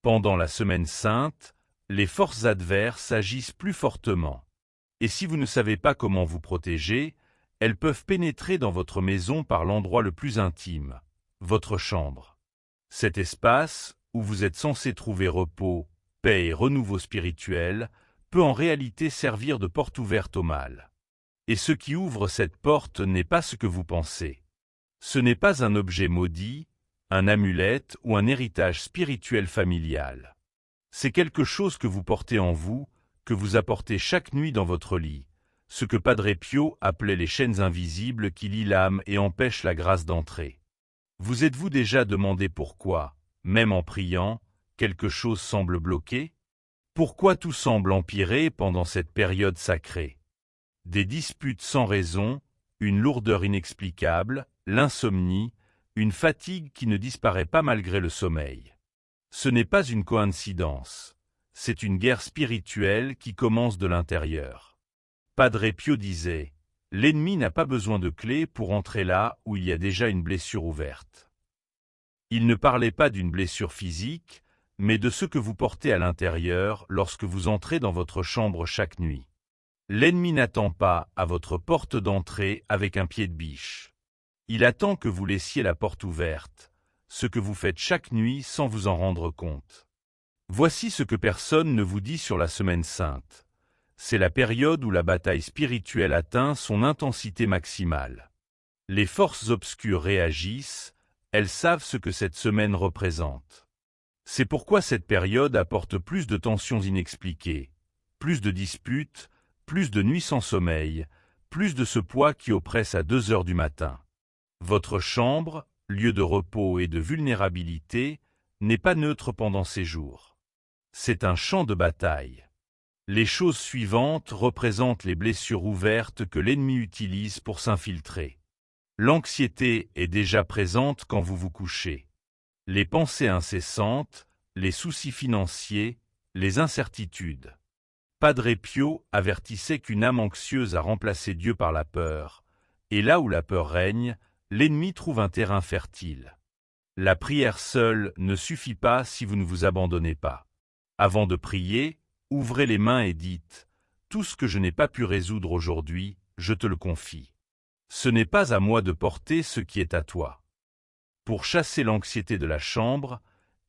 Pendant la semaine sainte, les forces adverses agissent plus fortement. Et si vous ne savez pas comment vous protéger, elles peuvent pénétrer dans votre maison par l'endroit le plus intime, votre chambre. Cet espace, où vous êtes censé trouver repos, paix et renouveau spirituel, peut en réalité servir de porte ouverte au mal. Et ce qui ouvre cette porte n'est pas ce que vous pensez. Ce n'est pas un objet maudit, un amulette ou un héritage spirituel familial. C'est quelque chose que vous portez en vous, que vous apportez chaque nuit dans votre lit, ce que Padre Pio appelait les chaînes invisibles qui lient l'âme et empêchent la grâce d'entrer. Vous êtes-vous déjà demandé pourquoi, même en priant, quelque chose semble bloqué? Pourquoi tout semble empirer pendant cette période sacrée? Des disputes sans raison, une lourdeur inexplicable, l'insomnie, une fatigue qui ne disparaît pas malgré le sommeil. Ce n'est pas une coïncidence, c'est une guerre spirituelle qui commence de l'intérieur. Padre Pio disait, « L'ennemi n'a pas besoin de clé pour entrer là où il y a déjà une blessure ouverte. » Il ne parlait pas d'une blessure physique, mais de ce que vous portez à l'intérieur lorsque vous entrez dans votre chambre chaque nuit. L'ennemi n'attend pas à votre porte d'entrée avec un pied de biche. Il attend que vous laissiez la porte ouverte, ce que vous faites chaque nuit sans vous en rendre compte. Voici ce que personne ne vous dit sur la semaine sainte. C'est la période où la bataille spirituelle atteint son intensité maximale. Les forces obscures réagissent, elles savent ce que cette semaine représente. C'est pourquoi cette période apporte plus de tensions inexpliquées, plus de disputes, plus de nuits sans sommeil, plus de ce poids qui oppresse à 2 heures du matin. Votre chambre, lieu de repos et de vulnérabilité, n'est pas neutre pendant ces jours. C'est un champ de bataille. Les choses suivantes représentent les blessures ouvertes que l'ennemi utilise pour s'infiltrer. L'anxiété est déjà présente quand vous vous couchez. Les pensées incessantes, les soucis financiers, les incertitudes. Padre Pio avertissait qu'une âme anxieuse a remplacé Dieu par la peur, et là où la peur règne, l'ennemi trouve un terrain fertile. La prière seule ne suffit pas si vous ne vous abandonnez pas. Avant de prier, ouvrez les mains et dites « Tout ce que je n'ai pas pu résoudre aujourd'hui, je te le confie. Ce n'est pas à moi de porter ce qui est à toi. » Pour chasser l'anxiété de la chambre,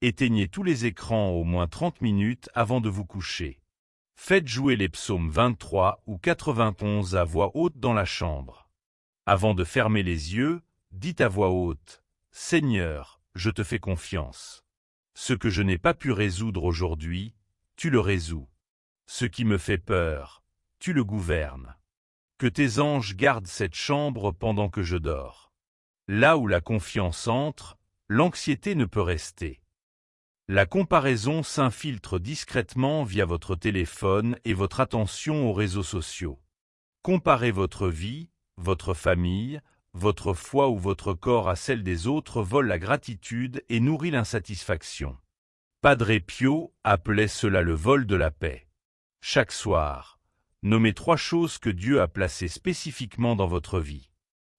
éteignez tous les écrans au moins 30 minutes avant de vous coucher. Faites jouer les psaumes 23 ou 91 à voix haute dans la chambre. Avant de fermer les yeux, dites à voix haute « Seigneur, je te fais confiance. Ce que je n'ai pas pu résoudre aujourd'hui, tu le résous. Ce qui me fait peur, tu le gouvernes. Que tes anges gardent cette chambre pendant que je dors. Là où la confiance entre, l'anxiété ne peut rester. La comparaison s'infiltre discrètement via votre téléphone et votre attention aux réseaux sociaux. Comparez votre vie, votre famille, votre foi ou votre corps à celle des autres vole la gratitude et nourrit l'insatisfaction. Padre Pio appelait cela le vol de la paix. Chaque soir, nommez 3 choses que Dieu a placées spécifiquement dans votre vie.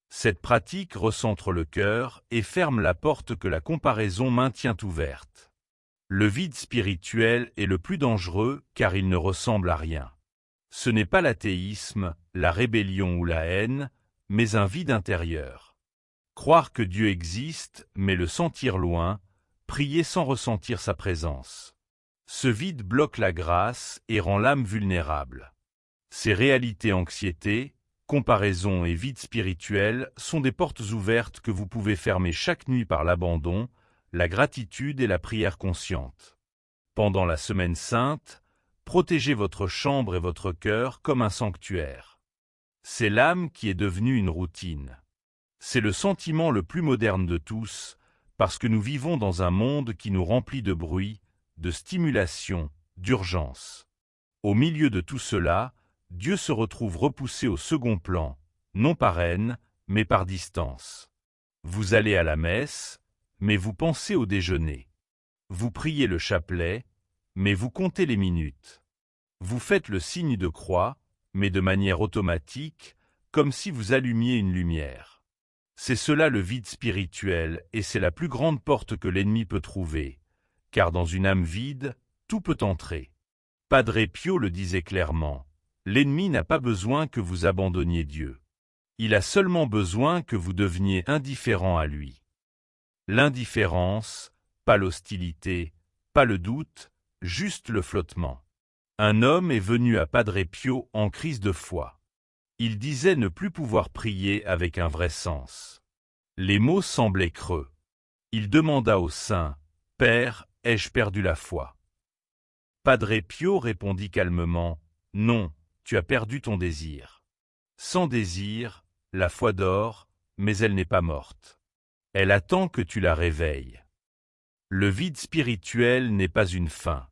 Cette pratique recentre le cœur et ferme la porte que la comparaison maintient ouverte. Le vide spirituel est le plus dangereux car il ne ressemble à rien. Ce n'est pas l'athéisme, la rébellion ou la haine, mais un vide intérieur. Croire que Dieu existe, mais le sentir loin, prier sans ressentir sa présence. Ce vide bloque la grâce et rend l'âme vulnérable. Ces réalités anxiété, comparaison et vide spirituel sont des portes ouvertes que vous pouvez fermer chaque nuit par l'abandon, la gratitude et la prière consciente. Pendant la semaine sainte, protégez votre chambre et votre cœur comme un sanctuaire. C'est l'âme qui est devenue une routine. C'est le sentiment le plus moderne de tous, parce que nous vivons dans un monde qui nous remplit de bruit, de stimulation, d'urgence. Au milieu de tout cela, Dieu se retrouve repoussé au second plan, non par haine, mais par distance. Vous allez à la messe, mais vous pensez au déjeuner. Vous priez le chapelet, mais vous comptez les minutes. Vous faites le signe de croix, mais de manière automatique, comme si vous allumiez une lumière. C'est cela le vide spirituel, et c'est la plus grande porte que l'ennemi peut trouver, car dans une âme vide, tout peut entrer. Padre Pio le disait clairement, l'ennemi n'a pas besoin que vous abandonniez Dieu. Il a seulement besoin que vous deveniez indifférent à lui. L'indifférence, pas l'hostilité, pas le doute, juste le flottement. Un homme est venu à Padre Pio en crise de foi. Il disait ne plus pouvoir prier avec un vrai sens. Les mots semblaient creux. Il demanda au saint, « Père, ai-je perdu la foi ?» Padre Pio répondit calmement, « Non, tu as perdu ton désir. Sans désir, la foi dort, mais elle n'est pas morte. Elle attend que tu la réveilles. Le vide spirituel n'est pas une fin,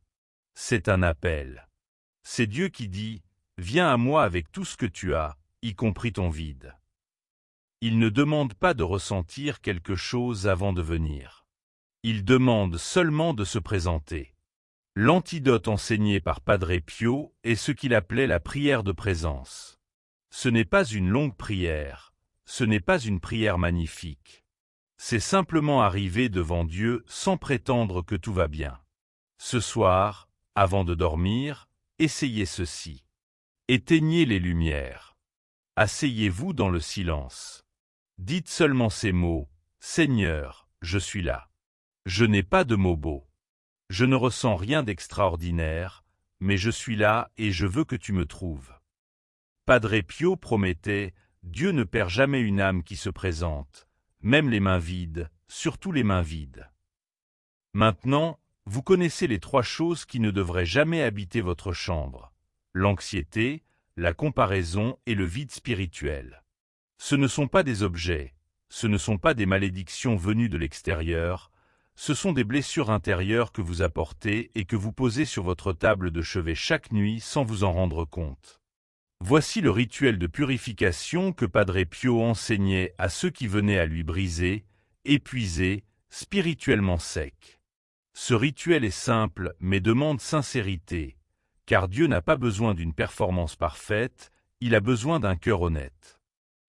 c'est un appel. C'est Dieu qui dit, « Viens à moi avec tout ce que tu as, y compris ton vide. » Il ne demande pas de ressentir quelque chose avant de venir. Il demande seulement de se présenter. L'antidote enseigné par Padre Pio est ce qu'il appelait la prière de présence. Ce n'est pas une longue prière, ce n'est pas une prière magnifique. C'est simplement arriver devant Dieu sans prétendre que tout va bien. Ce soir, avant de dormir, essayez ceci. Éteignez les lumières. Asseyez-vous dans le silence. Dites seulement ces mots, « Seigneur, je suis là. Je n'ai pas de mots beaux. Je ne ressens rien d'extraordinaire, mais je suis là et je veux que tu me trouves. » Padre Pio promettait, Dieu ne perd jamais une âme qui se présente, même les mains vides, surtout les mains vides. Maintenant, vous connaissez les 3 choses qui ne devraient jamais habiter votre chambre, l'anxiété, la comparaison et le vide spirituel. Ce ne sont pas des objets, ce ne sont pas des malédictions venues de l'extérieur, ce sont des blessures intérieures que vous apportez et que vous posez sur votre table de chevet chaque nuit sans vous en rendre compte. Voici le rituel de purification que Padre Pio enseignait à ceux qui venaient à lui brisés, épuisés, spirituellement secs. Ce rituel est simple mais demande sincérité, car Dieu n'a pas besoin d'une performance parfaite, il a besoin d'un cœur honnête.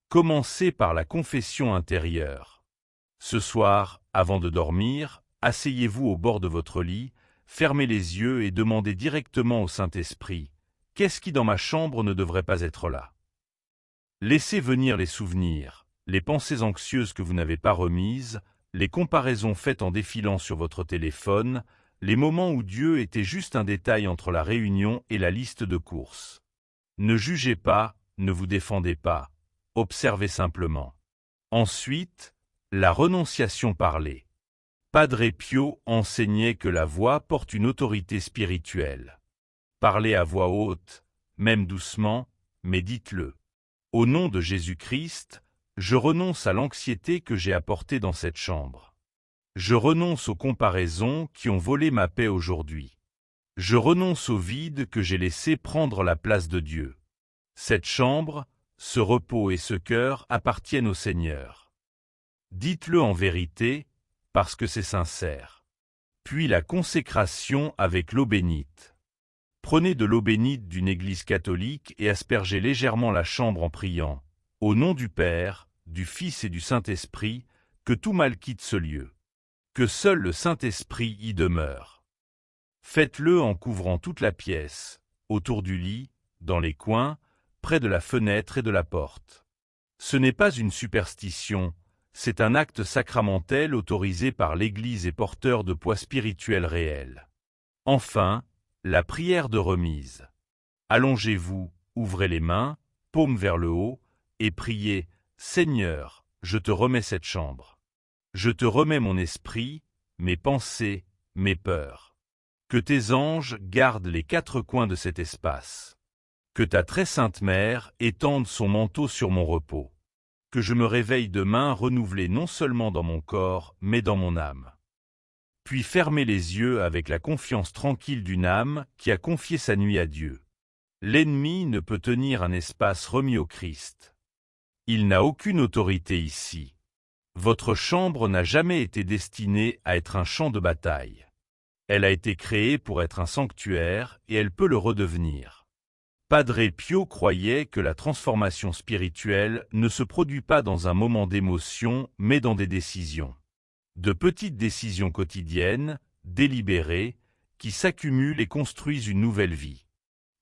Commencez par la confession intérieure. Ce soir, avant de dormir, asseyez-vous au bord de votre lit, fermez les yeux et demandez directement au Saint-Esprit, « Qu'est-ce qui dans ma chambre ne devrait pas être là ?» Laissez venir les souvenirs, les pensées anxieuses que vous n'avez pas remises, les comparaisons faites en défilant sur votre téléphone, les moments où Dieu était juste un détail entre la réunion et la liste de courses. Ne jugez pas, ne vous défendez pas, observez simplement. Ensuite, la renonciation parlée. Padre Pio enseignait que la voix porte une autorité spirituelle. Parlez à voix haute, même doucement, mais dites-le. Au nom de Jésus-Christ, je renonce à l'anxiété que j'ai apportée dans cette chambre. Je renonce aux comparaisons qui ont volé ma paix aujourd'hui. Je renonce au vide que j'ai laissé prendre la place de Dieu. Cette chambre, ce repos et ce cœur appartiennent au Seigneur. Dites-le en vérité, parce que c'est sincère. Puis la consécration avec l'eau bénite. Prenez de l'eau bénite d'une église catholique et aspergez légèrement la chambre en priant. Au nom du Père, du Fils et du Saint-Esprit, que tout mal quitte ce lieu. Que seul le Saint-Esprit y demeure. Faites-le en couvrant toute la pièce, autour du lit, dans les coins, près de la fenêtre et de la porte. Ce n'est pas une superstition, c'est un acte sacramentel autorisé par l'Église et porteur de poids spirituel réel. Enfin, la prière de remise. Allongez-vous, ouvrez les mains, paumes vers le haut, et priez, « Seigneur, je te remets cette chambre. Je te remets mon esprit, mes pensées, mes peurs. Que tes anges gardent les 4 coins de cet espace. Que ta très sainte mère étende son manteau sur mon repos. Que je me réveille demain renouvelé non seulement dans mon corps, mais dans mon âme. » Puis fermez les yeux avec la confiance tranquille d'une âme qui a confié sa nuit à Dieu. L'ennemi ne peut tenir un espace remis au Christ. Il n'a aucune autorité ici. Votre chambre n'a jamais été destinée à être un champ de bataille. Elle a été créée pour être un sanctuaire et elle peut le redevenir. Padre Pio croyait que la transformation spirituelle ne se produit pas dans un moment d'émotion, mais dans des décisions. De petites décisions quotidiennes, délibérés, qui s'accumulent et construisent une nouvelle vie.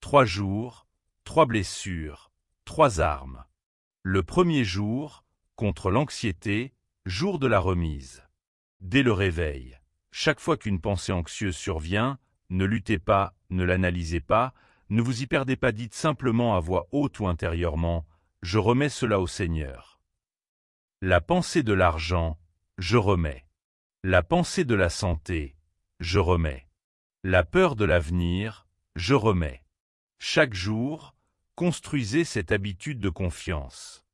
3 jours, 3 blessures, 3 armes. Le premier jour, contre l'anxiété, jour de la remise. Dès le réveil, chaque fois qu'une pensée anxieuse survient, ne luttez pas, ne l'analysez pas, ne vous y perdez pas, dites simplement à voix haute ou intérieurement « Je remets cela au Seigneur ». La pensée de l'argent, je remets. La pensée de la santé, je remets. La peur de l'avenir, je remets. Chaque jour, construisez cette habitude de confiance.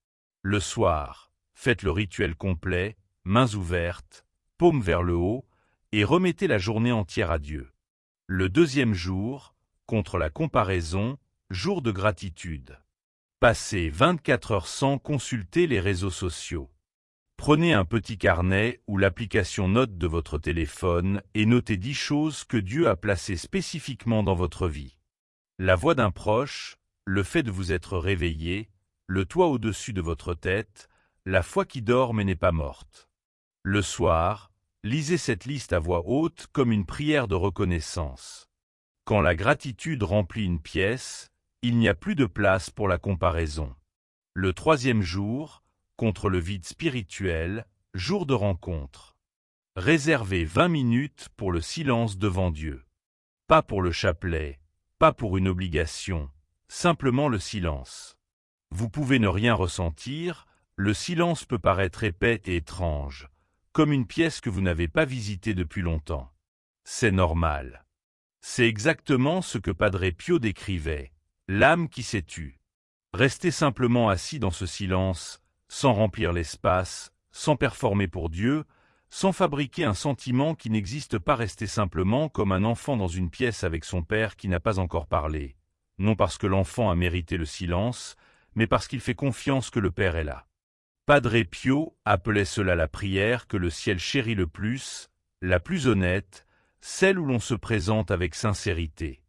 Le soir, faites le rituel complet, mains ouvertes, paumes vers le haut, et remettez la journée entière à Dieu. Le deuxième jour, contre la comparaison, jour de gratitude. Passez 24 heures sans consulter les réseaux sociaux. Prenez un petit carnet ou l'application Notes de votre téléphone et notez 10 choses que Dieu a placées spécifiquement dans votre vie. La voix d'un proche, le fait de vous être réveillé, le toit au-dessus de votre tête, la foi qui dort mais n'est pas morte. Le soir, lisez cette liste à voix haute comme une prière de reconnaissance. Quand la gratitude remplit une pièce, il n'y a plus de place pour la comparaison. Le troisième jour, contre le vide spirituel, jour de rencontre. Réservez 20 minutes pour le silence devant Dieu. Pas pour le chapelet, pas pour une obligation, simplement le silence. Vous pouvez ne rien ressentir, le silence peut paraître épais et étrange, comme une pièce que vous n'avez pas visitée depuis longtemps. C'est normal. C'est exactement ce que Padre Pio décrivait, l'âme qui s'est tue. Restez simplement assis dans ce silence, sans remplir l'espace, sans performer pour Dieu, sans fabriquer un sentiment qui n'existe pas, rester simplement comme un enfant dans une pièce avec son père qui n'a pas encore parlé, non parce que l'enfant a mérité le silence, mais parce qu'il fait confiance que le père est là. Padre Pio appelait cela la prière que le ciel chérit le plus, la plus honnête, celle où l'on se présente avec sincérité.